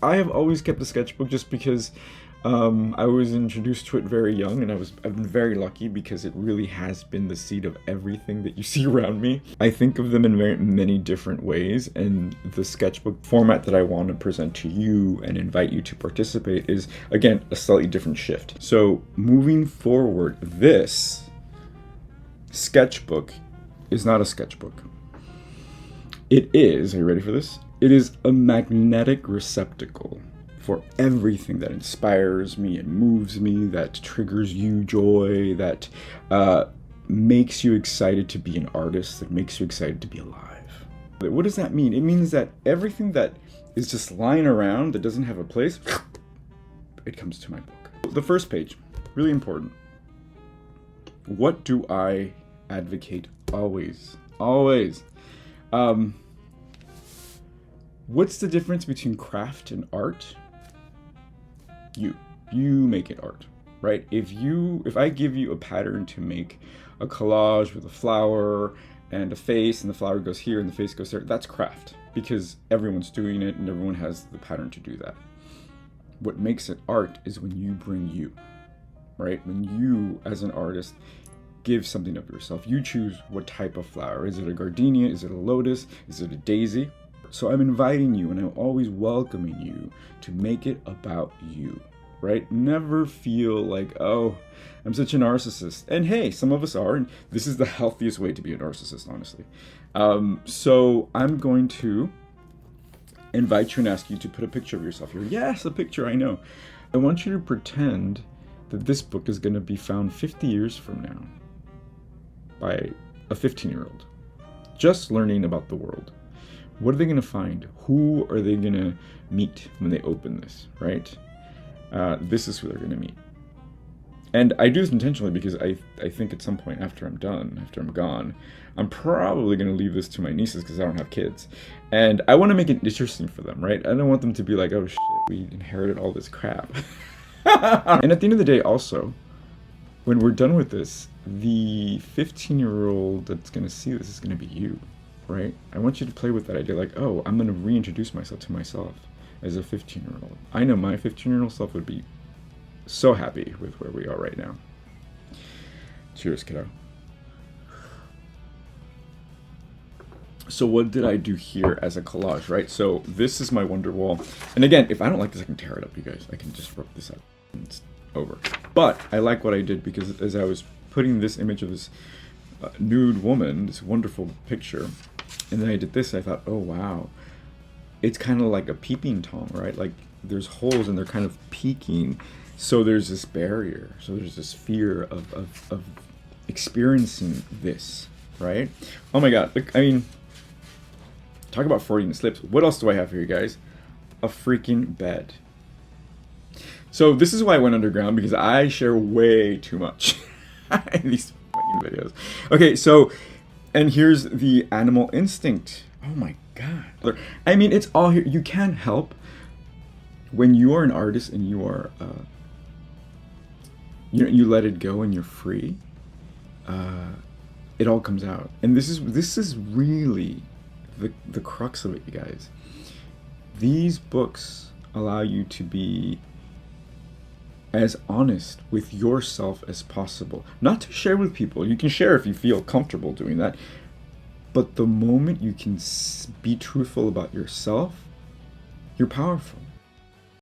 I have always kept a sketchbook just because I was introduced to it very young, and I've been very lucky because it really has been the seed of everything that you see around me. I think of them in many different ways, and the sketchbook format that I want to present to you and invite you to participate is, again, a slightly different shift. So moving forward, this sketchbook is not a sketchbook. It is, are you ready for this? It is a magnetic receptacle for everything that inspires me and moves me, that triggers you joy, that makes you excited to be an artist, that makes you excited to be alive. What does that mean? It means that everything that is just lying around that doesn't have a place, it comes to my book. The first page, really important. What do I advocate always? Always. What's the difference between craft and art? You make it art, right? If I give you a pattern to make a collage with a flower and a face, and the flower goes here and the face goes there, that's craft, because everyone's doing it and everyone has the pattern to do that. What makes it art is when you bring you, right? When you, as an artist, give something of yourself. You choose what type of flower. Is it a gardenia? Is it a lotus? Is it a daisy? So I'm inviting you, and I'm always welcoming you to make it about you, right? Never feel like, oh, I'm such a narcissist. And hey, some of us are, and this is the healthiest way to be a narcissist, honestly. So I'm going to invite you and ask you to put a picture of yourself here. Yes, a picture, I know. I want you to pretend that this book is going to be found 50 years from now by a 15-year-old, just learning about the world. What are they going to find? Who are they going to meet when they open this, right? This is who they're going to meet. And I do this intentionally because I think at some point after I'm done, after I'm gone, I'm probably going to leave this to my nieces because I don't have kids. And I want to make it interesting for them, right? I don't want them to be like, oh shit, we inherited all this crap. And at the end of the day also, when we're done with this, the 15-year-old that's going to see this is going to be you. Right? I want you to play with that idea like, oh, I'm going to reintroduce myself to myself as a 15-year-old. I know my 15-year-old self would be so happy with where we are right now. Cheers, kiddo. So what did I do here as a collage, right? So this is my wonder wall. And again, if I don't like this, I can tear it up, you guys. I can just rip this up and it's over. But I like what I did because as I was putting this image of this nude woman, this wonderful picture, and then I did this, I thought, oh wow, it's kind of like a peeping Tom, right? Like there's holes and they're kind of peeking, so there's this barrier, so there's this fear of experiencing this, right? Oh my god, look, I mean, talk about Freudian slips. What else do I have for you guys? A freaking bed. So this is why I went underground, because I share way too much in these videos. Okay, so, and here's the animal instinct. Oh my god. I mean, it's all here. You can't help when you are an artist and you are, you let it go and you're free. It all comes out, and this is really the crux of it, you guys. These books allow you to be as honest with yourself as possible. Not to share with people. You can share if you feel comfortable doing that. But the moment you can be truthful about yourself, you're powerful.